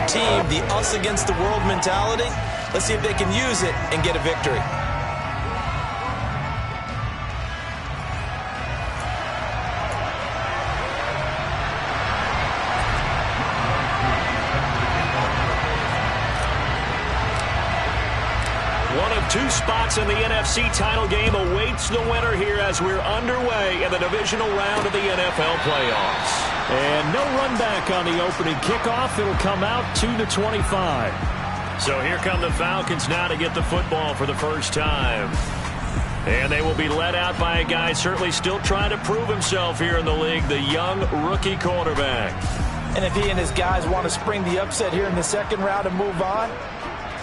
team, the us against the world mentality. Let's see if they can use it and get a victory. One of two spots in the NFC title game awaits the winner here as we're underway in the divisional round of the NFL playoffs. And no run back on the opening kickoff. It'll come out to the 25. So here come the Falcons now to get the football for the first time. And they will be led out by a guy certainly still trying to prove himself here in the league, the young rookie quarterback. And if he and his guys want to spring the upset here in the second round and move on,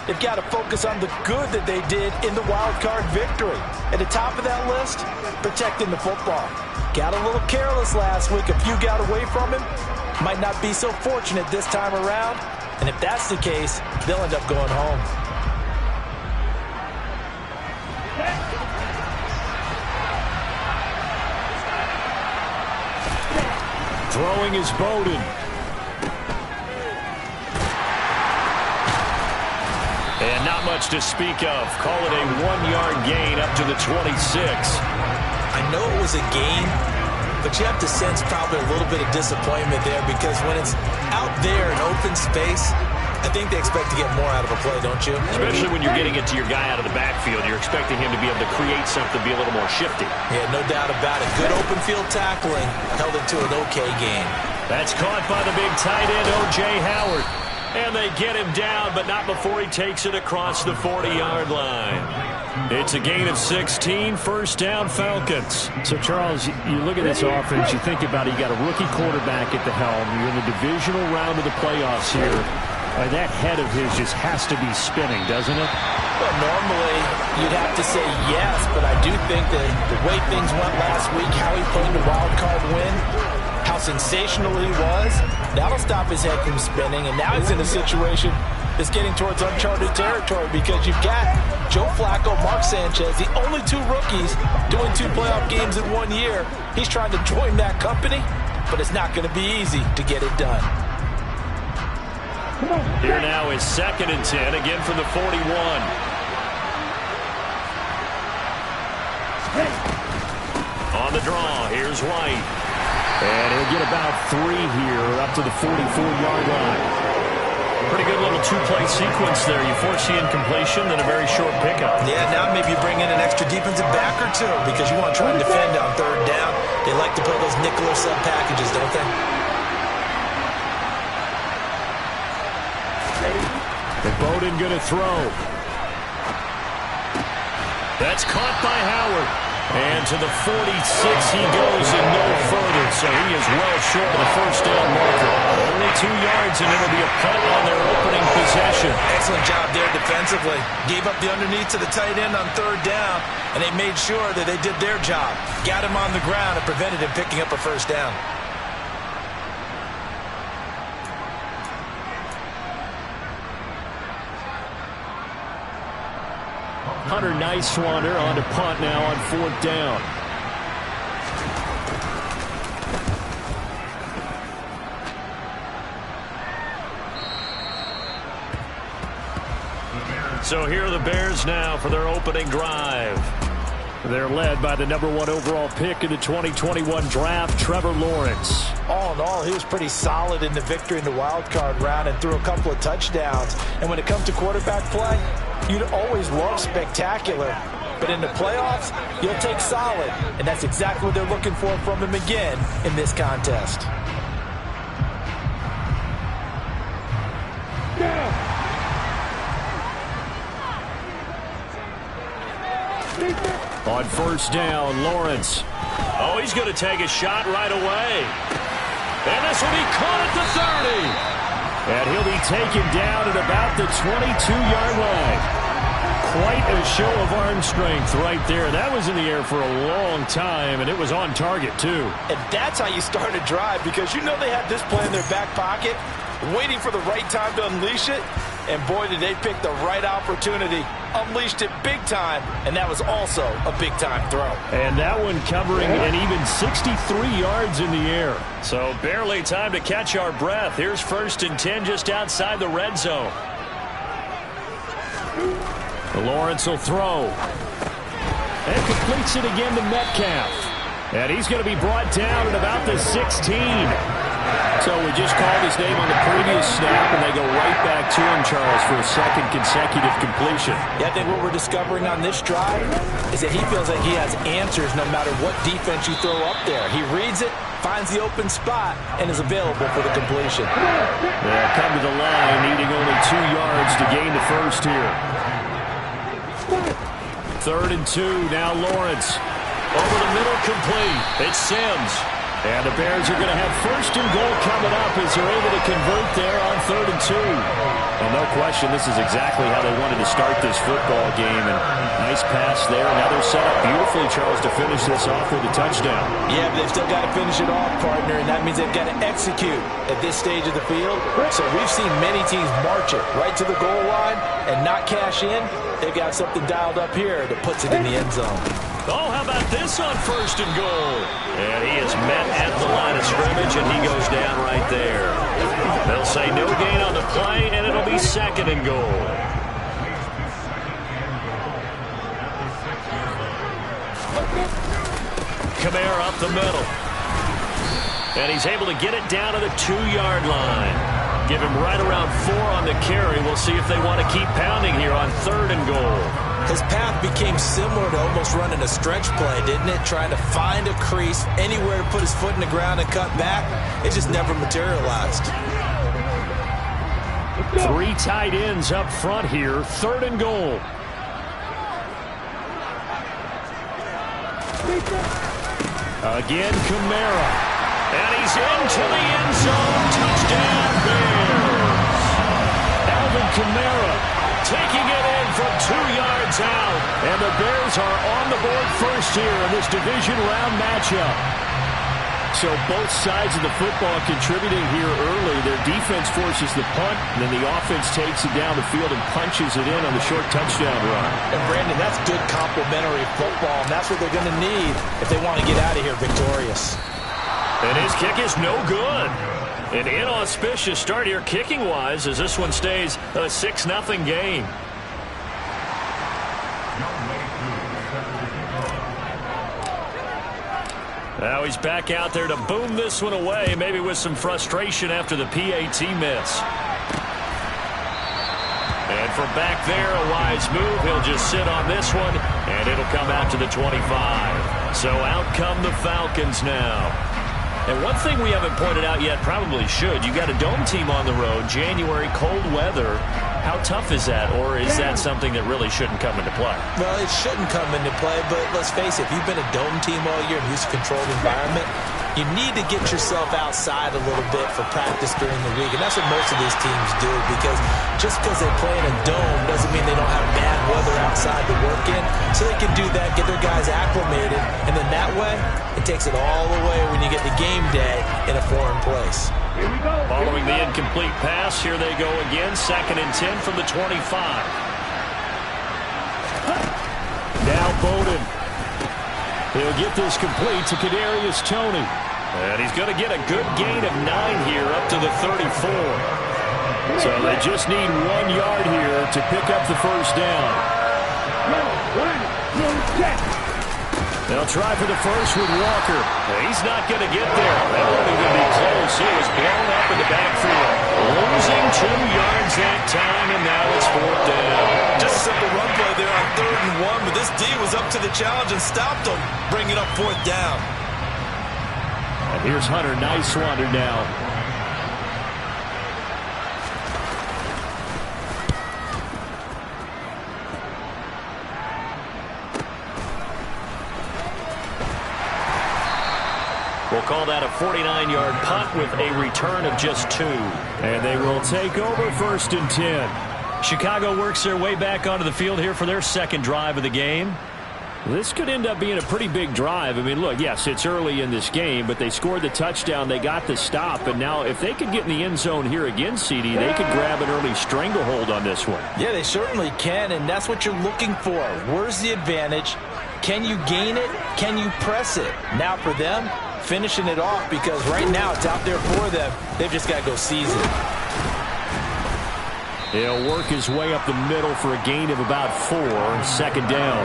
they've got to focus on the good that they did in the wild card victory. At the top of that list, protecting the football. Got a little careless last week. A few got away from him. Might not be so fortunate this time around. And if that's the case, they'll end up going home. Throwing is Bowden. And not much to speak of. Call it a 1-yard gain up to the 26. I know it was a gain, but you have to sense probably a little bit of disappointment there because when it's out there in open space, I think they expect to get more out of a play, don't you? Especially when you're getting it to your guy out of the backfield. You're expecting him to be able to create something, be a little more shifty. Yeah, no doubt about it. Good open field tackling held it to an okay gain. That's caught by the big tight end, O.J. Howard. And they get him down, but not before he takes it across the 40-yard line. It's a gain of 16, first down Falcons. So, Charles, you look at this offense, you think about it, you got a rookie quarterback at the helm. You're in the divisional round of the playoffs here. That head of his just has to be spinning, doesn't it? Well, normally you'd have to say yes, but I do think that the way things went last week, how he played the wild card win, how sensational he was, that'll stop his head from spinning. And now he's in a situation that's getting towards uncharted territory because you've got Joe Flacco, Mark Sanchez, the only two rookies doing 2 playoff games in 1 year. He's trying to join that company, but it's not going to be easy to get it done. Here now is 2nd and 10, again from the 41. On the draw, here's White. And he'll get about 3 here, up to the 44-yard line. Pretty good little 2-play sequence there. You force the incompletion, then a very short pickup. Yeah, now maybe you bring in an extra defensive back or two because you want to try and defend on 3rd down. They like to play those nickel or sub packages, don't they? And Bowden going to throw. That's caught by Howard. And to the 46 he goes and no further. So he is well short of the first down marker. Only 2 yards and it'll be a punt on their opening possession. Excellent job there defensively. Gave up the underneath to the tight end on 3rd down, and they made sure that they did their job. Got him on the ground and prevented him picking up a first down. Hunter Nicewander on to punt now on 4th down. So here are the Bears now for their opening drive. They're led by the #1 overall pick in the 2021 draft, Trevor Lawrence. All in all, he was pretty solid in the victory in the wild card round and threw a couple of touchdowns. And when it comes to quarterback play, you'd always love spectacular. But in the playoffs, you'll take solid. And that's exactly what they're looking for from him again in this contest. On 1st down, Lawrence. Oh, he's going to take a shot right away. And this will be caught at the 30. And he'll be taken down at about the 22-yard line. Quite a show of arm strength right there. That was in the air for a long time, and it was on target, too. And that's how you start a drive, because you know they had this play in their back pocket, waiting for the right time to unleash it. And boy, did they pick the right opportunity unleashed it big time, and that was also a big-time throw. And that one covering an even 63 yards in the air. So barely time to catch our breath. Here's 1st and 10 just outside the red zone. Lawrence will throw. And completes it again to Metcalf. And he's going to be brought down at about the 16. So we just called his name on the previous snap, and they go right back to him, Charles, for a second consecutive completion. Yeah, I think what we're discovering on this drive is that he feels like he has answers no matter what defense you throw up there. He reads it, finds the open spot, and is available for the completion. They'll come to the line, needing only 2 yards to gain the first here. 3rd and 2, now Lawrence. Over the middle, complete. It's Sims. And the Bears are going to have 1st and goal coming up as they're able to convert there on 3rd and 2. Well, no question, this is exactly how they wanted to start this football game. And nice pass there. Now they're set up beautifully, Charles, to finish this off with a touchdown. Yeah, but they've still got to finish it off, partner, and that means they've got to execute at this stage of the field. So we've seen many teams march it right to the goal line and not cash in. They've got something dialed up here that puts it in the end zone. Oh, how about this on 1st and goal? And he is met at the line of scrimmage, and he goes down right there. They'll say no gain on the play, and it'll be 2nd and goal. Kamara up the middle. And he's able to get it down to the 2-yard line. Give him right around 4 on the carry. We'll see if they want to keep pounding here on 3rd and goal. His path became similar to almost running a stretch play, didn't it? Trying to find a crease, anywhere to put his foot in the ground and cut back. It just never materialized. 3 tight ends up front here. 3rd and goal. Again, Kamara. And he's into the end zone. Touchdown, Bears. Alvin Kamara taking it in from 2 yards out. And the Bears are on the board first here in this division round matchup. So both sides of the football contributing here early. Their defense forces the punt, and then the offense takes it down the field and punches it in on the short touchdown run. And Brandon, that's good complementary football, and that's what they're going to need if they want to get out of here victorious. And his kick is no good. An inauspicious start here kicking-wise as this one stays a 6-0 game. Now he's back out there to boom this one away, maybe with some frustration after the PAT miss. And from back there, a wise move. He'll just sit on this one, and it'll come out to the 25. So out come the Falcons now. And one thing we haven't pointed out yet, probably should, you got a dome team on the road, January, cold weather. How tough is that, or is that something that really shouldn't come into play? Well, it shouldn't come into play, but let's face it, if you've been a dome team all year and used to controlled environment, you need to get yourself outside a little bit for practice during the week, and that's what most of these teams do, because just because they play in a dome doesn't mean they don't have bad weather outside to work in, so they can do that, get their guys acclimated, and then that way, it takes it all away when you get to game day in a foreign place. Following the incomplete pass, here they go again, 2nd and 10 from the 25. Now Bowden. He'll get this complete to Kadarius Toney. And he's going to get a good gain of 9 here up to the 34. So they just need 1 yard here to pick up the first down. They'll try for the first with Walker. He's not going to get there. That won't even be close. He was blown up in the backfield. Losing 2 yards that time, and now it's 4th down. Just a simple run play there on 3rd and 1, but this D was up to the challenge and stopped him, bringing up 4th down. And here's Hunter. Nice wander down. We'll call that a 49-yard punt with a return of just 2. And they will take over 1st and 10. Chicago works their way back onto the field here for their second drive of the game. This could end up being a pretty big drive. I mean, look, yes, it's early in this game, but they scored the touchdown. They got the stop. And now if they could get in the end zone here again, CD, they could grab an early stranglehold on this one. Yeah, they certainly can, and that's what you're looking for. Where's the advantage? Can you gain it? Can you press it? Now for them, finishing it off, because right now it's out there for them. They've just got to go seize it. He'll work his way up the middle for a gain of about 4, second down.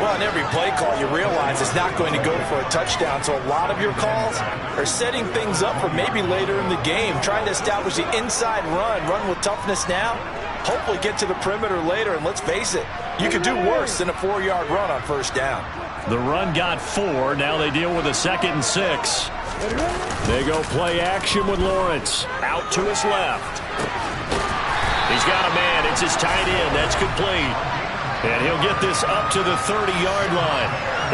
Well, in every play call, you realize it's not going to go for a touchdown, so a lot of your calls are setting things up for maybe later in the game, trying to establish the inside run with toughness now, hopefully get to the perimeter later, and let's face it, you could do worse than a 4-yard run on first down. The run got 4. Now they deal with a 2nd and 6. They go play action with Lawrence. Out to his left. He's got a man. It's his tight end. That's complete. And he'll get this up to the 30-yard line.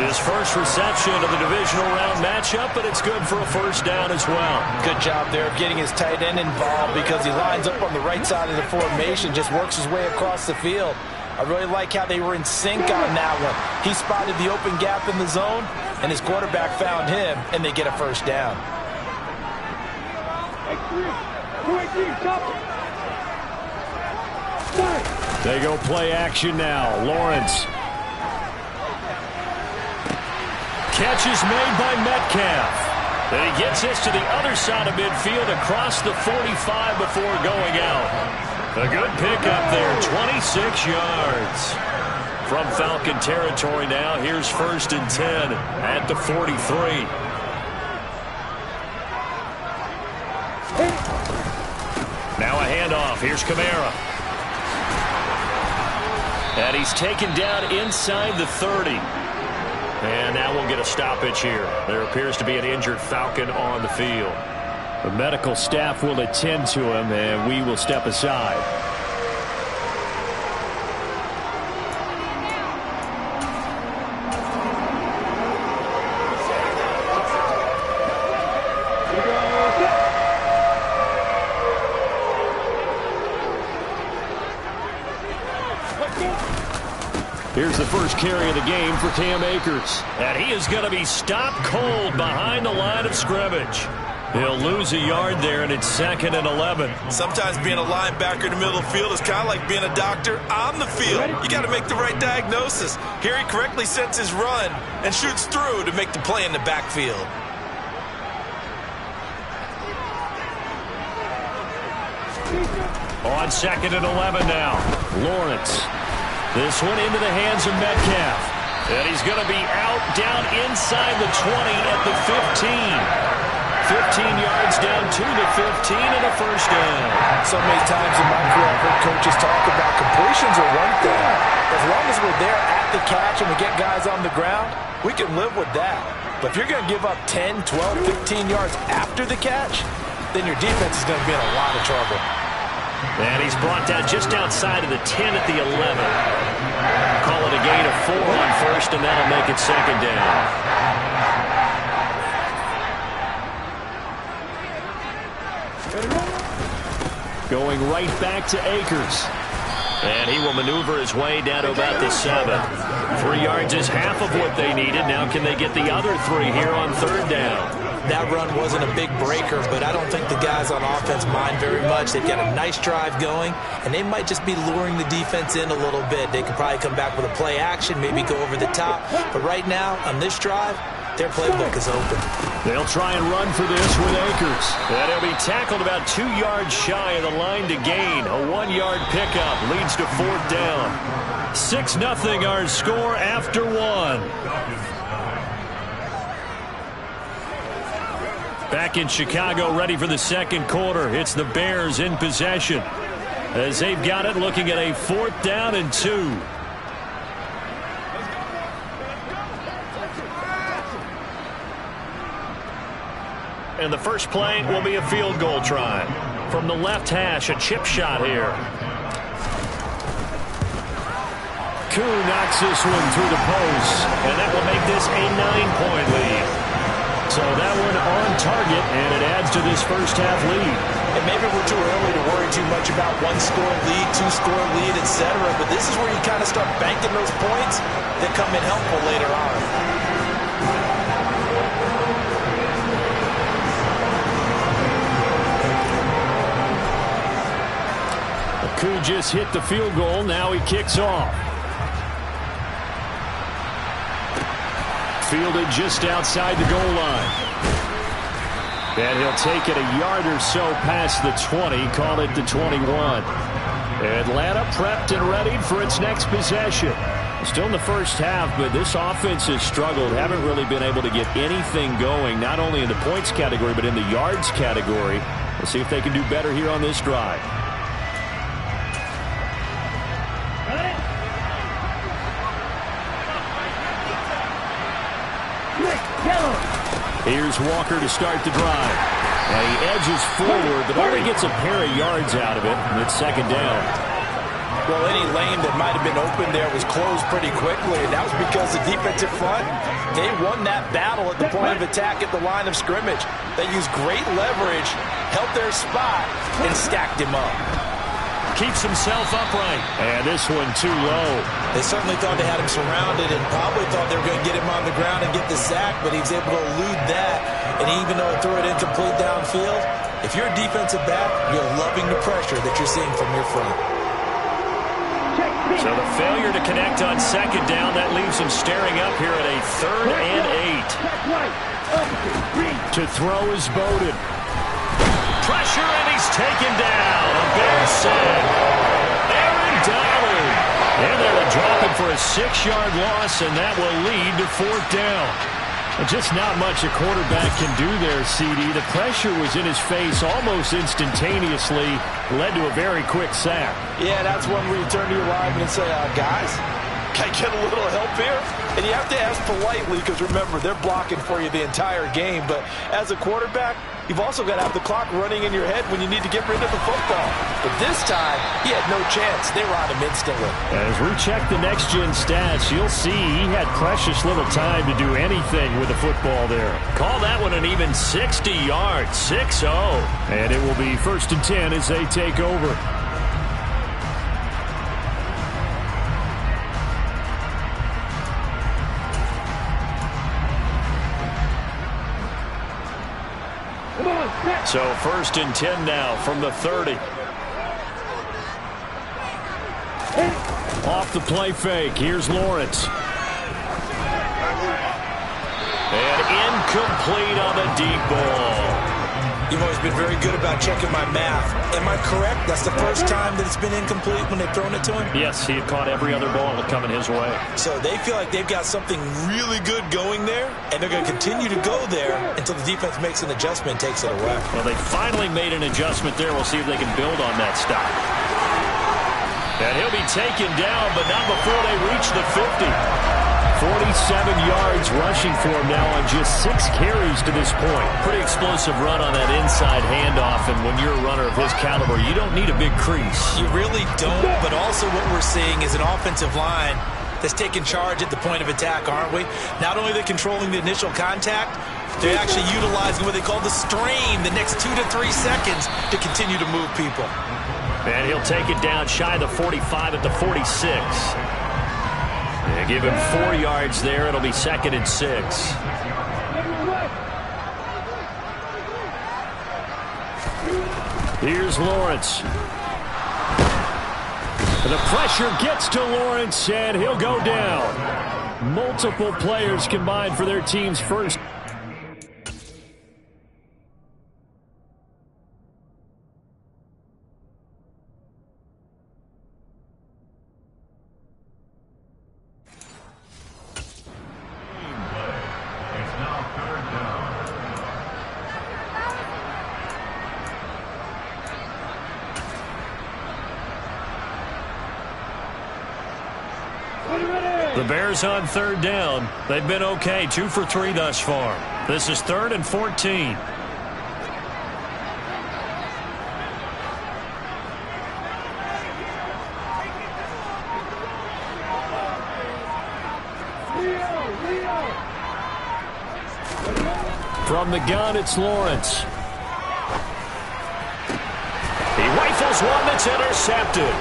His first reception of the divisional round matchup, but it's good for a first down as well. Good job there of getting his tight end involved, because he lines up on the right side of the formation, just works his way across the field. I really like how they were in sync on that one. He spotted the open gap in the zone, and his quarterback found him, and they get a first down. They go play action now. Lawrence. Catch is made by Metcalf. And he gets this to the other side of midfield across the 45 before going out. A good pickup there, 26 yards. From Falcon territory now, here's 1st and 10 at the 43. Now a handoff. Here's Kamara. And he's taken down inside the 30. And now we'll get a stoppage here. There appears to be an injured Falcon on the field. The medical staff will attend to him, and we will step aside. Here's the first carry of the game for Cam Akers. And he is going to be stopped cold behind the line of scrimmage. He'll lose a yard there, and it's 2nd and 11. Sometimes being a linebacker in the middle of the field is kind of like being a doctor on the field. You got to make the right diagnosis. Here he correctly sets his run and shoots through to make the play in the backfield. On 2nd and 11 now. Lawrence. This one into the hands of Metcalf. And he's going to be out down inside the 20 at the 15. 15 yards down to the 15 and a first down. So many times in my career I've heard coaches talk about completions are one thing. As long as we're there at the catch and we get guys on the ground, we can live with that. But if you're going to give up 10, 12, 15 yards after the catch, then your defense is going to be in a lot of trouble. And he's brought down just outside of the 10 at the 11. Call it a gain of 4 on first, and that'll make it 2nd down. Going right back to Akers. And he will maneuver his way down to about the 7. 3 yards is half of what they needed. Now can they get the other 3 here on 3rd down? That run wasn't a big breaker, but I don't think the guys on offense mind very much. They've got a nice drive going, and they might just be luring the defense in a little bit. They could probably come back with a play action, maybe go over the top. But right now, on this drive, their playbook is open. They'll try and run for this with Akers. And he'll be tackled about 2 yards shy of the line to gain. A 1-yard pickup leads to 4th down. 6-0 our score after 1. Back in Chicago, ready for the 2nd quarter. It's the Bears in possession, as they've got it looking at a 4th down and 2. And the first play will be a field goal try. From the left hash, a chip shot here. Koo knocks this one through the post, and that will make this a 9-point lead. So that one on target, and it adds to this first half lead. And maybe we're too early to worry too much much about one-score lead, two-score lead, etc., but this is where you kind of start banking those points that come in helpful later on. Koo just hit the field goal. Now he kicks off. Fielded just outside the goal line. And he'll take it a yard or so past the 20. Call it the 21. Atlanta prepped and ready for its next possession. Still in the first half, but this offense has struggled. Haven't really been able to get anything going, not only in the points category, but in the yards category. We'll see if they can do better here on this drive. Here's Walker to start the drive. And he edges forward, but only gets a pair of yards out of it. And it's second down. Well, any lane that might have been open there was closed pretty quickly, and that was because the defensive front, they won that battle at the point of attack at the line of scrimmage. They used great leverage, held their spot, and stacked him up. Keeps himself upright. And this one too low. They certainly thought they had him surrounded and probably thought they were going to get him on the ground and get the sack, but he was able to elude that. And even though he threw it incomplete downfield, if you're a defensive back, you're loving the pressure that you're seeing from your front. So the failure to connect on second down, that leaves him staring up here at a 3rd and 8. To throw is Bowden. Pressure, and he's taken down. A big sack. Aaron Donald. And they'll drop him for a 6-yard loss, and that will lead to 4th down. Just not much a quarterback can do there, CD. The pressure was in his face almost instantaneously, led to a very quick sack. Yeah, that's one where you turn to your lineman and say, guys, can I get a little help here? And you have to ask politely because, remember, they're blocking for you the entire game. But as a quarterback, you've also got to have the clock running in your head when you need to get rid of the football. But this time, he had no chance. They were on him instantly. As we check the next-gen stats, you'll see he had precious little time to do anything with the football there. Call that one an even 60 yards, 6-0. And it will be 1st and 10 as they take over. So 1st and 10 now from the 30. Off the play fake. Here's Lawrence. And incomplete on the deep ball. You've always been very good about checking my math. Am I correct? That's the first time that it's been incomplete when they've thrown it to him? Yes, he had caught every other ball coming his way. So they feel like they've got something really good going there, and they're going to continue to go there until the defense makes an adjustment and takes it away. Well, they finally made an adjustment there. We'll see if they can build on that stop. And he'll be taken down, but not before they reach the 50. 47 yards rushing for him now on just 6 carries to this point. Pretty explosive run on that inside handoff, and when you're a runner of his caliber, you don't need a big crease. You really don't, but also what we're seeing is an offensive line that's taking charge at the point of attack, aren't we? Not only are they controlling the initial contact, they're actually utilizing what they call the strain, the next 2 to 3 seconds, to continue to move people. And he'll take it down shy of the 45 at the 46. They give him 4 yards there. It'll be 2nd and 6. Here's Lawrence. And the pressure gets to Lawrence, and he'll go down. Multiple players combined for their team's first. The Bears on 3rd down. They've been okay, 2 for 3 thus far. This is 3rd and 14. From the gun, it's Lawrence. He waits rifles one that's intercepted.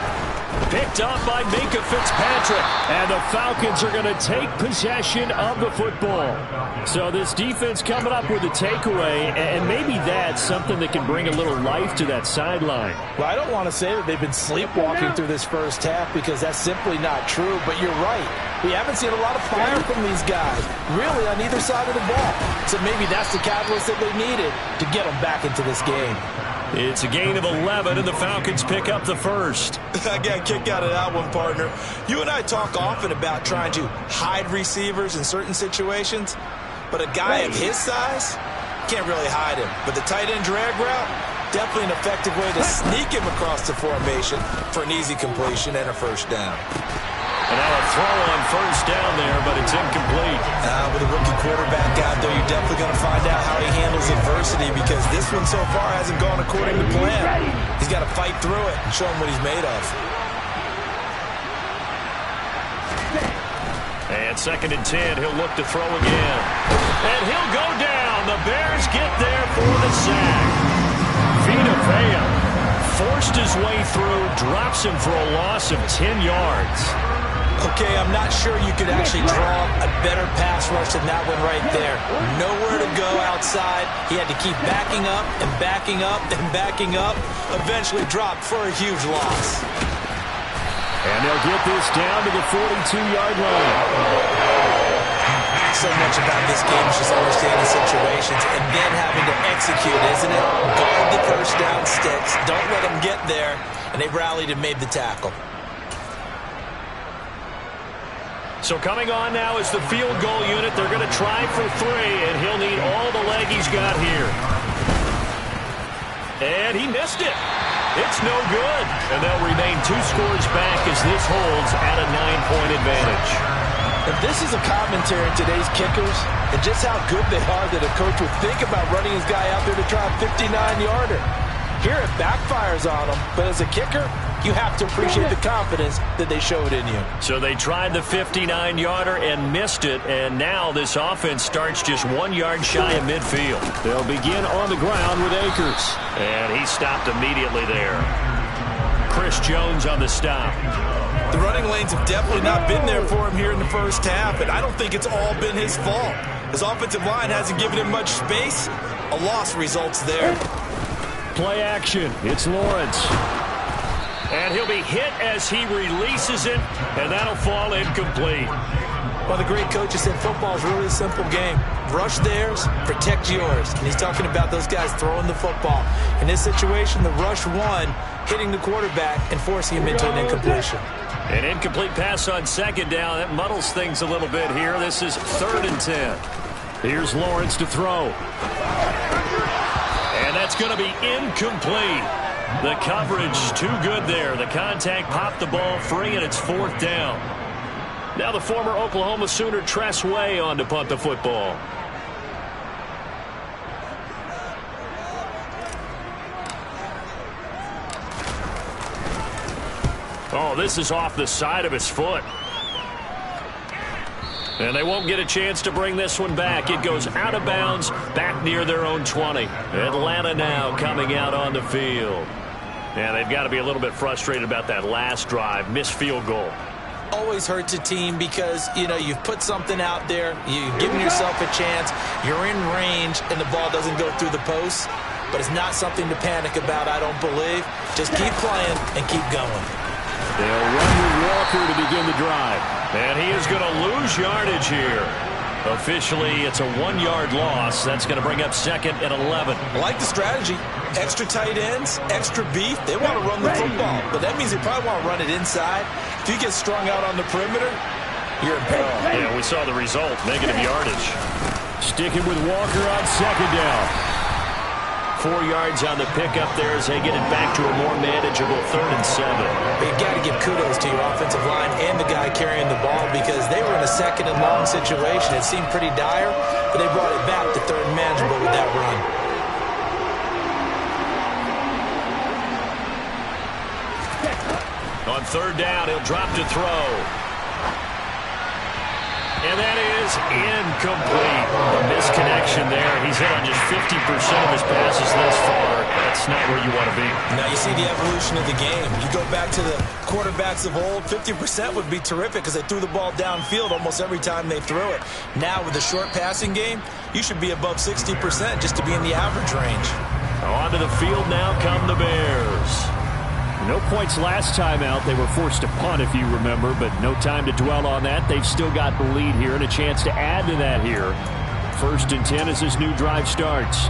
Picked up by Minka Fitzpatrick. And the Falcons are going to take possession of the football. So this defense coming up with a takeaway, and maybe that's something that can bring a little life to that sideline. Well, I don't want to say that they've been sleepwalking through this first half because that's simply not true, but you're right. We haven't seen a lot of fire from these guys, really, on either side of the ball. So maybe that's the catalyst that they needed to get them back into this game. It's a gain of 11, and the Falcons pick up the first. I got a kick out of that one, partner. You and I talk often about trying to hide receivers in certain situations, but a guy of his size can't really hide him. But the tight end drag route, definitely an effective way to sneak him across the formation for an easy completion and a first down. And now a throw on first down there, but it's incomplete. With a rookie quarterback out there, you're definitely going to find out how he handles adversity because this one so far hasn't gone according to plan. He's got to fight through it and show him what he's made of. And 2nd and 10, he'll look to throw again. And he'll go down. The Bears get there for the sack. Vita Vea forced his way through, drops him for a loss of 10 yards. Okay, I'm not sure you could actually draw a better pass rush than that one right there. Nowhere to go outside. He had to keep backing up and backing up and backing up. Eventually dropped for a huge loss. And they'll get this down to the 42-yard line. So much about this game is just understanding situations and then having to execute, isn't it? Guard the first down sticks. Don't let them get there. And they rallied and made the tackle. So coming on now is the field goal unit. They're going to try for 3, and he'll need all the leg he's got here. And he missed it. It's no good. And they'll remain 2 scores back as this holds at a 9-point advantage. If this is a commentary on today's kickers and just how good they are that a coach would think about running his guy out there to try a 59-yarder. Here it backfires on him, but as a kicker, you have to appreciate the confidence that they showed in you. So they tried the 59-yarder and missed it, and now this offense starts just 1 yard shy of midfield. They'll begin on the ground with Akers. And he stopped immediately there. Chris Jones on the stop. The running lanes have definitely not been there for him here in the first half, and I don't think it's all been his fault. His offensive line hasn't given him much space. A loss results there. Play action. It's Lawrence. And he'll be hit as he releases it, and that'll fall incomplete. Well, the great coach has said football is really a simple game. Rush theirs, protect yours. And he's talking about those guys throwing the football. In this situation, the rush won, hitting the quarterback and forcing him into an incompletion. An incomplete pass on 2nd down. That muddles things a little bit here. This is 3rd and 10. Here's Lawrence to throw. And that's going to be incomplete. The coverage too good there. The contact popped the ball free, and it's 4th down. Now the former Oklahoma Sooner Tress Way on to punt the football. Oh, this is off the side of his foot. And they won't get a chance to bring this one back. It goes out of bounds, back near their own 20. Atlanta now coming out on the field. And they've got to be a little bit frustrated about that last drive. Missed field goal. Always hurts a team because, you know, you've put something out there. You've given yourself a chance. You're in range, and the ball doesn't go through the posts. But it's not something to panic about, I don't believe. Just keep playing and keep going. They'll run with Walker to begin the drive. And he is going to lose yardage here. Officially, it's a 1 yard loss. That's going to bring up 2nd and 11. I like the strategy. Extra tight ends, extra beef. They want to run the football, but that means they probably want to run it inside. If you get strung out on the perimeter, you're in peril. Yeah, we saw the result, negative yardage. Sticking with Walker on 2nd down. 4 yards on the pickup there as they get it back to a more manageable 3rd and 7. But you got to give kudos to your offensive line and the guy carrying the ball because they were in a 2nd and long situation. It seemed pretty dire, but they brought it back to 3rd and manageable with that run. On 3rd down, he'll drop to throw. And that is incomplete. A misconnection there. He's hit on just 50% of his passes thus far. That's not where you want to be. Now you see the evolution of the game. You go back to the quarterbacks of old, 50% would be terrific because they threw the ball downfield almost every time they threw it. Now with the short passing game, you should be above 60% just to be in the average range. Onto the field now come the Bears. No points last time out. They were forced to punt, if you remember, but no time to dwell on that. They've still got the lead here and a chance to add to that here. 1st and 10 as this new drive starts.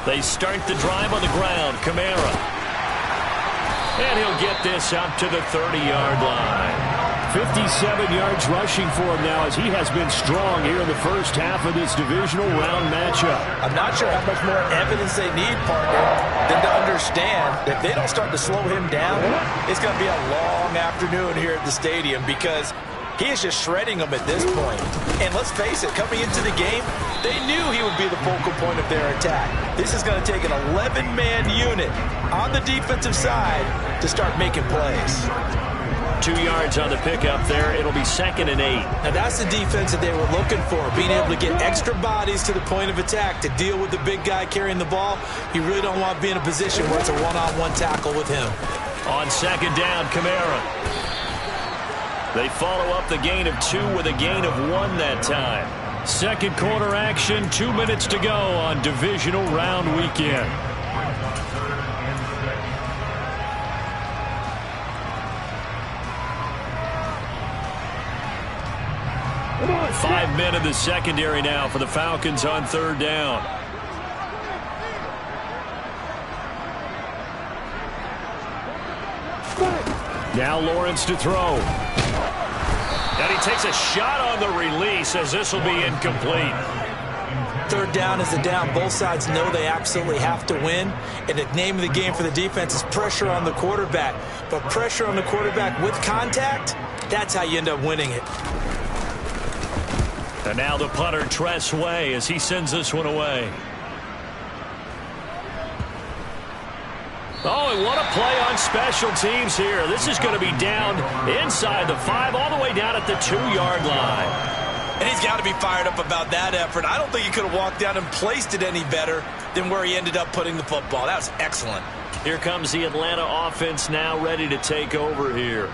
They start the drive on the ground. Kamara. And he'll get this up to the 30-yard line. 57 yards rushing for him now as he has been strong here in the first half of this divisional round matchup. I'm not sure how much more evidence they need, partner, than to understand that if they don't start to slow him down, it's going to be a long afternoon here at the stadium because he is just shredding them at this point. And let's face it, coming into the game, they knew he would be the focal point of their attack. This is going to take an 11-man unit on the defensive side to start making plays. 2 yards on the pickup there. It'll be 2nd and 8. Now that's the defense that they were looking for, being able to get extra bodies to the point of attack to deal with the big guy carrying the ball. You really don't want to be in a position where it's a one-on-one tackle with him. On 2nd down, Kamara. They follow up the gain of 2 with a gain of 1 that time. 2nd quarter action, 2 minutes to go on divisional round weekend. Five men in the secondary now for the Falcons on 3rd down. Now Lawrence to throw. And he takes a shot on the release as this will be incomplete. 3rd down is the down. Both sides know they absolutely have to win. And the name of the game for the defense is pressure on the quarterback. But pressure on the quarterback with contact, that's how you end up winning it. And now the punter, Tress Way, as he sends this one away. Oh, and what a play on special teams here. This is going to be down inside the 5, all the way down at the 2-yard line. And he's got to be fired up about that effort. I don't think he could have walked down and placed it any better than where he ended up putting the football. That was excellent. Here comes the Atlanta offense now ready to take over here.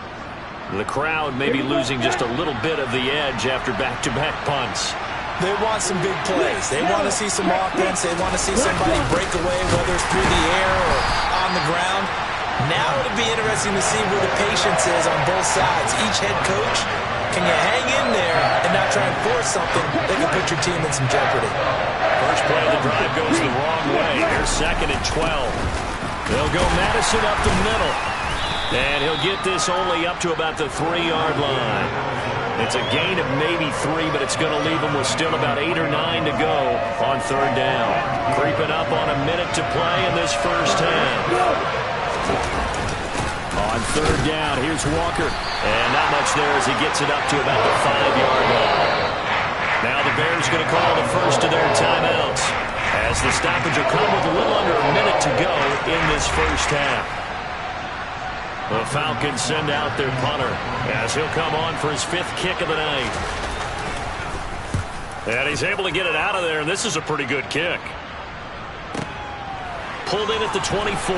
The crowd may be losing just a little bit of the edge after back-to-back punts. They want some big plays. They want to see some offense. They want to see somebody break away, whether it's through the air or on the ground. Now it'll be interesting to see where the patience is on both sides. Each head coach, can you hang in there and not try and force something that can put your team in some jeopardy? First play of the drive goes the wrong way. Here's 2nd and 12. They'll go Madison up the middle. And he'll get this only up to about the 3-yard line. It's a gain of maybe 3, but it's going to leave him with still about 8 or 9 to go on 3rd down. Creeping up on a minute to play in this first half. On 3rd down, here's Walker. And not much there as he gets it up to about the 5-yard line. Now the Bears going to call the first of their timeouts, as the stoppage will come with a little under a minute to go in this first half. The Falcons send out their punter as he'll come on for his 5th kick of the night. And he's able to get it out of there, and this is a pretty good kick. Pulled in at the 24.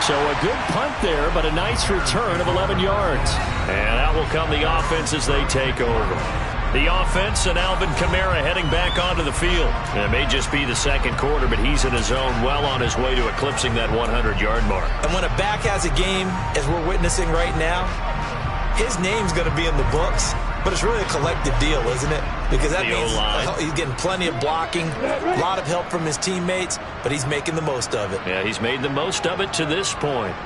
So a good punt there, but a nice return of 11 yards. And out will come the offense as they take over. The offense and Alvin Kamara heading back onto the field. And it may just be the 2nd quarter, but he's in his zone, well on his way to eclipsing that 100-yard mark. And when a back has a game, as we're witnessing right now, his name's going to be in the books. But it's really a collective deal, isn't it? Because that means he's getting plenty of blocking, a lot of help from his teammates, but he's making the most of it. Yeah, he's made the most of it to this point.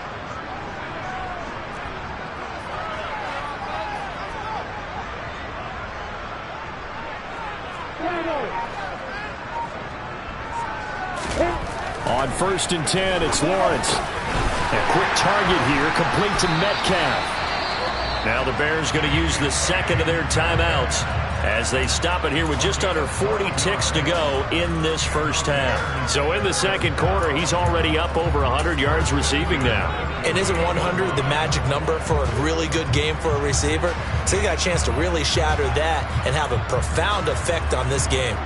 On 1st and 10, it's Lawrence. A quick target here, complete to Metcalf. Now the Bears going to use the second of their timeouts as they stop it here with just under 40 ticks to go in this first half. So in the second quarter, he's already up over 100 yards receiving now. And isn't 100 the magic number for a really good game for a receiver? So he got a chance to really shatter that and have a profound effect on this game.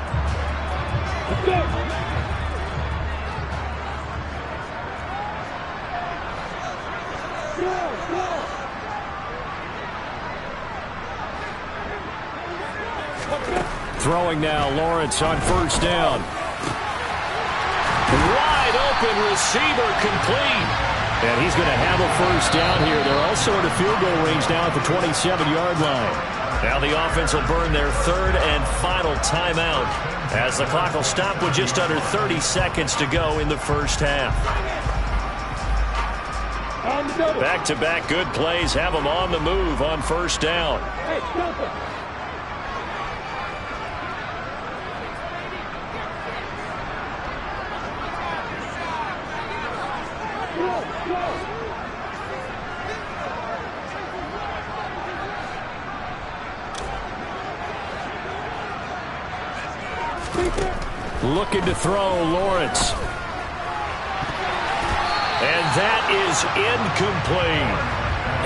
Throwing now, Lawrence on first down. Wide open receiver complete. And he's going to have a first down here. They're also in a field goal range now at the 27-yard line. Now the offense will burn their third and final timeout as the clock will stop with just under 30 seconds to go in the first half. Back-to-back good plays have them on the move on first down. Looking to throw, Lawrence. And that is incomplete.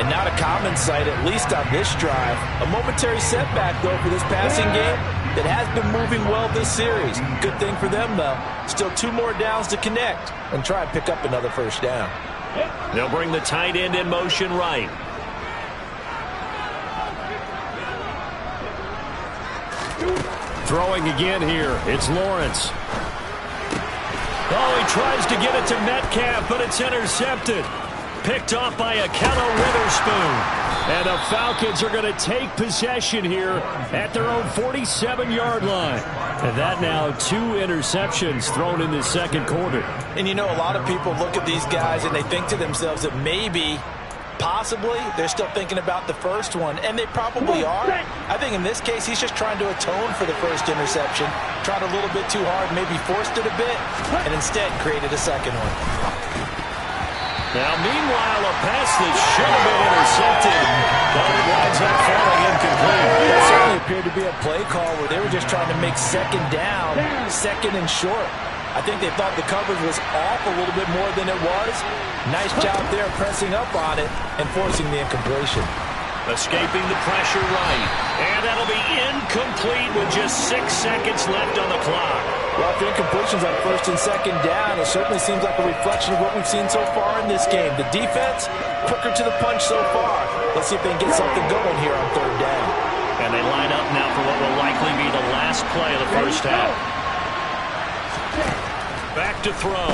And not a common sight, at least on this drive. A momentary setback, though, for this passing game that has been moving well this series. Good thing for them, though. Still 2 more downs to connect and try and pick up another first down. They'll bring the tight end in motion right. Throwing again here. It's Lawrence. Oh, he tries to get it to Metcalf, but it's intercepted. Picked off by Akello Witherspoon. And the Falcons are going to take possession here at their own 47-yard line. And that now 2 interceptions thrown in the second quarter. And you know, a lot of people look at these guys and they think to themselves that maybe, possibly, they're still thinking about the first one. And they probably are. I think in this case, he's just trying to atone for the first interception. Tried a little bit too hard, maybe forced it a bit, and instead created a second one. Now, meanwhile, a pass that should have been intercepted, but it winds up falling incomplete. That certainly appeared to be a play call where they were just trying to make second down, second and short. I think they thought the coverage was off a little bit more than it was. Nice job there pressing up on it and forcing the incompletion. Escaping the pressure right. And that'll be incomplete with just 6 seconds left on the clock. Well, if the incompletion's on first and second down, it certainly seems like a reflection of what we've seen so far in this game. The defense, quicker to the punch so far. Let's see if they can get something going here on third down. And they line up now for what will likely be the last play of the first half. Back to throw.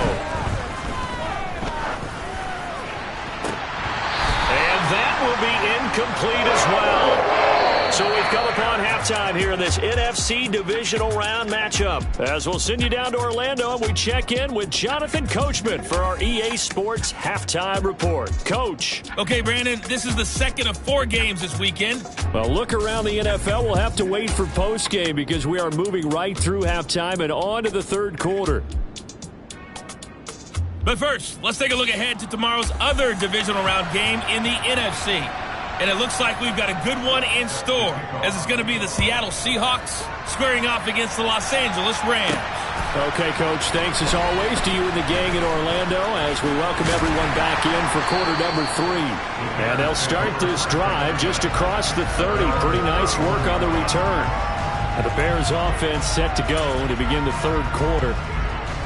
And that will be incomplete as well. So we've come upon halftime here in this NFC Divisional Round matchup. As we'll send you down to Orlando and we check in with Jonathan Coachman for our EA Sports Halftime Report. Coach. Okay, Brandon, this is the second of 4 games this weekend. Well, look around the NFL. We'll have to wait for postgame because we are moving right through halftime and on to the third quarter. But first, let's take a look ahead to tomorrow's other divisional round game in the NFC. And it looks like we've got a good one in store, as it's going to be the Seattle Seahawks squaring off against the Los Angeles Rams. Okay, Coach, thanks as always to you and the gang in Orlando as we welcome everyone back in for quarter number 3. And they'll start this drive just across the 30. Pretty nice work on the return. And the Bears offense set to go to begin the third quarter.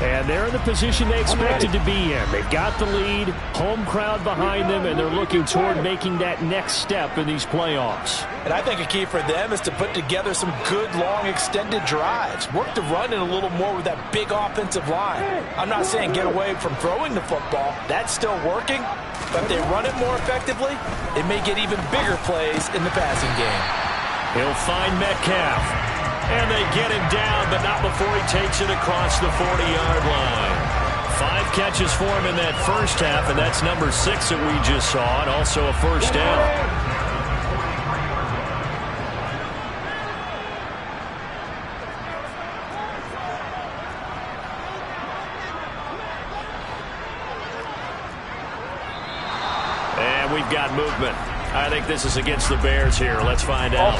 And they're in the position they expected to be in. They've got the lead, home crowd behind them, and they're looking toward making that next step in these playoffs. And I think a key for them is to put together some good, long, extended drives. Work the run in a little more with that big offensive line. I'm not saying get away from throwing the football. That's still working. But if they run it more effectively, they may get even bigger plays in the passing game. He'll find Metcalf. And they get him down, but not before he takes it across the 40-yard line. 5 catches for him in that first half, and that's number 6 that we just saw, and also a first down. And we've got movement. I think this is against the Bears here. Let's find out.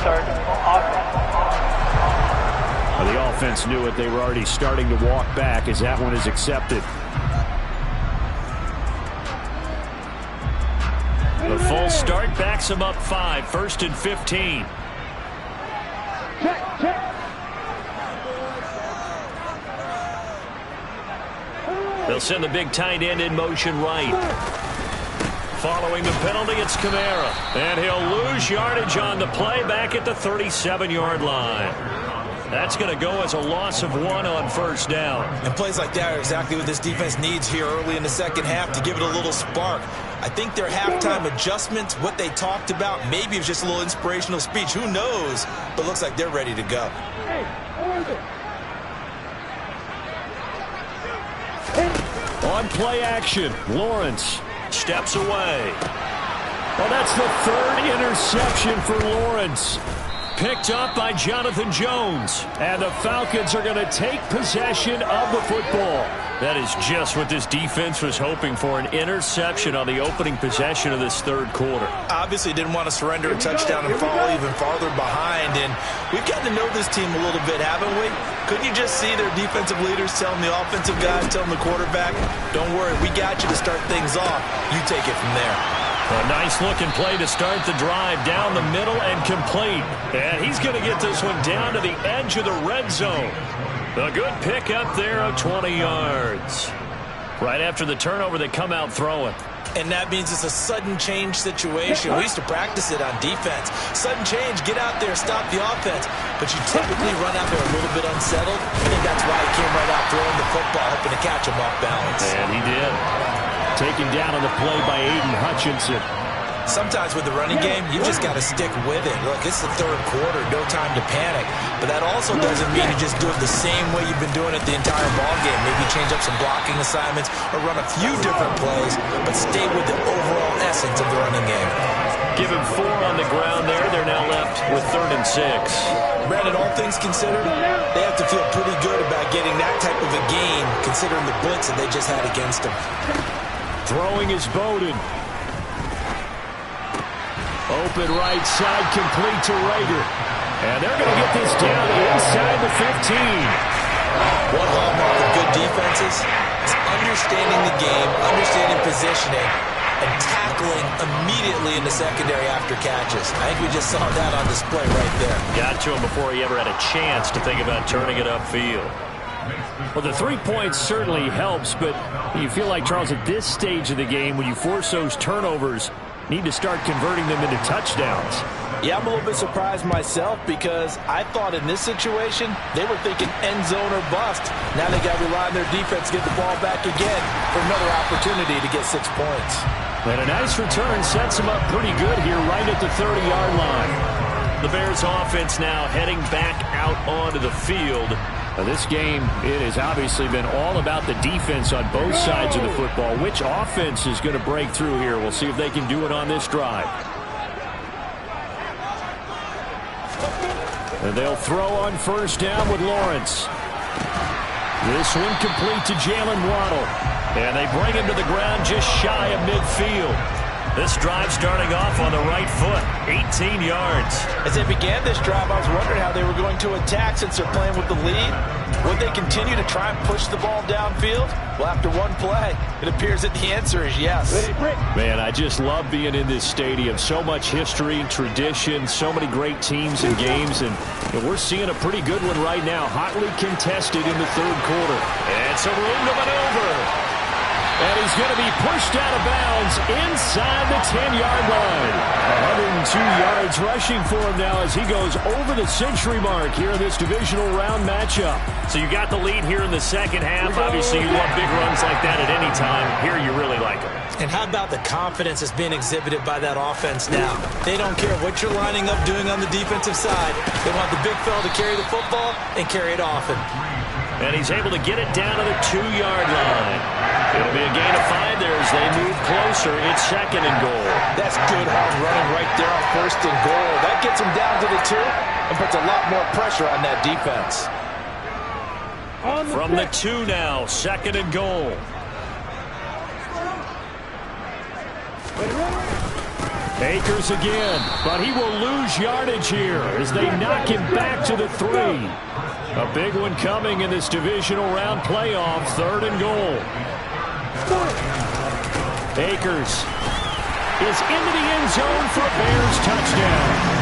Well, the offense knew it. They were already starting to walk back as that one is accepted. The full start backs them up 5. 1st and 15. They'll send the big tight end in motion right. Following the penalty, it's Kamara. And he'll lose yardage on the play back at the 37-yard line. That's going to go as a loss of 1 on 1st down. And plays like that are exactly what this defense needs here early in the second half to give it a little spark. I think their halftime adjustments, what they talked about, maybe it was just a little inspirational speech. Who knows? But looks like they're ready to go. On play action, Lawrence steps away. Well, that's the 3rd interception for Lawrence. Picked up by Jonathan Jones. And the Falcons are going to take possession of the football. That is just what this defense was hoping for, an interception on the opening possession of this 3rd quarter. Obviously didn't want to surrender a touchdown and fall even farther behind. And we've gotten to know this team a little bit, haven't we? Couldn't you just see their defensive leaders telling the offensive guys, telling the quarterback, don't worry, we got you to start things off. You take it from there. A nice-looking play to start the drive down the middle and complete. And he's going to get this one down to the edge of the red zone. A good pick up there of 20 yards. Right after the turnover, they come out throwing. And that means it's a sudden change situation. We used to practice it on defense. Sudden change, get out there, stop the offense. But you typically run out there a little bit unsettled. I think that's why he came right out throwing the football, hoping to catch him off balance. And he did. Taken down on the play by Aiden Hutchinson. Sometimes with the running game, you just got to stick with it. Look, it's the 3rd quarter, no time to panic. But that also doesn't mean you just do it the same way you've been doing it the entire ball game. Maybe change up some blocking assignments or run a few different plays, but stay with the overall essence of the running game. Give him 4 on the ground there. They're now left with 3rd and 6. Brandon, all things considered, they have to feel pretty good about getting that type of a gain, considering the blitz that they just had against them. Throwing is Bowden. Open right side, complete to Rager. And they're going to get this down inside the 15. One hallmark of good defenses is understanding the game, understanding positioning, and tackling immediately in the secondary after catches. I think we just saw that on display right there. Got to him before he ever had a chance to think about turning it upfield. Well, the 3 points certainly helps, but you feel like, Charles, at this stage of the game, when you force those turnovers, need to start converting them into touchdowns. Yeah, I'm a little bit surprised myself because I thought in this situation they were thinking end zone or bust. Now they got to rely on their defense to get the ball back again for another opportunity to get 6 points. And a nice return sets them up pretty good here right at the 30-yard line. The Bears offense now heading back out onto the field. Now, this game, it has obviously been all about the defense on both sides of the football. Which offense is going to break through here? We'll see if they can do it on this drive. And they'll throw on 1st down with Lawrence. This one complete to Jalen Waddle. And they bring him to the ground just shy of midfield. This drive starting off on the right foot, 18 yards. As they began this drive, I was wondering how they were going to attack since they're playing with the lead. Would they continue to try and push the ball downfield? Well, after one play, it appears that the answer is yes. Man, I just love being in this stadium. So much history, tradition, so many great teams and games, and we're seeing a pretty good one right now, hotly contested in the 3rd quarter. And some room to maneuver. And he's going to be pushed out of bounds inside the 10-yard line. 102 yards rushing for him now as he goes over the century mark here in this divisional round matchup. So you got the lead here in the second half. Obviously, you love big runs like that at any time. Here, you really like them. And how about the confidence that's being exhibited by that offense now? They don't care what you're lining up doing on the defensive side. They want the big fella to carry the football and carry it often. And he's able to get it down to the 2-yard line. It'll be a gain of 5 there as they move closer. It's 2nd and goal. That's good hard running right there on 1st and goal. That gets them down to the 2 and puts a lot more pressure on that defense. From the 2 now, 2nd and goal. Akers again, but he will lose yardage here as they knock him back to the 3. A big one coming in this divisional round playoff, 3rd and goal. Akers is into the end zone for a Bears touchdown.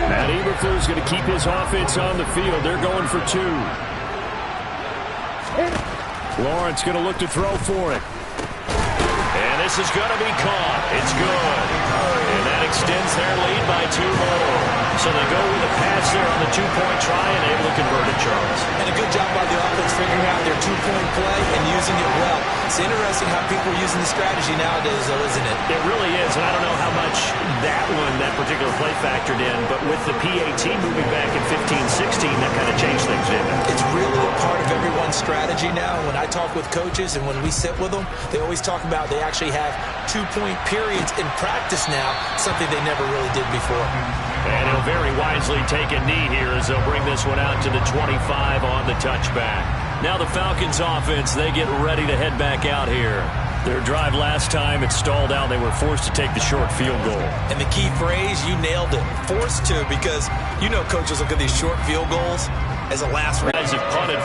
Matt Eberflus going to keep his offense on the field. They're going for 2. Lawrence going to look to throw for it. And this is going to be caught. It's good. And that extends their lead by 2 more. So they go with a pass there on the 2-point try and able to convert it, Charles. And a good job by the offense figuring out their 2-point play and using it well. It's interesting how people are using the strategy nowadays, though, isn't it? It really is, and I don't know how much that particular play factored in, but with the PAT moving back in 15-16, that kind of changed things, didn't it? It's really a part of everyone's strategy now. When I talk with coaches and when we sit with them, they always talk about they actually have 2-point periods in practice now, something they never really did before. And he'll very wisely take a knee here as they'll bring this one out to the 25 on the touchback. Now the Falcons offense, they get ready to head back out here. Their drive last time, it stalled out. They were forced to take the short field goal. And the key phrase, you nailed it. Forced to, because you know coaches look at these short field goals as a last. Guys have punted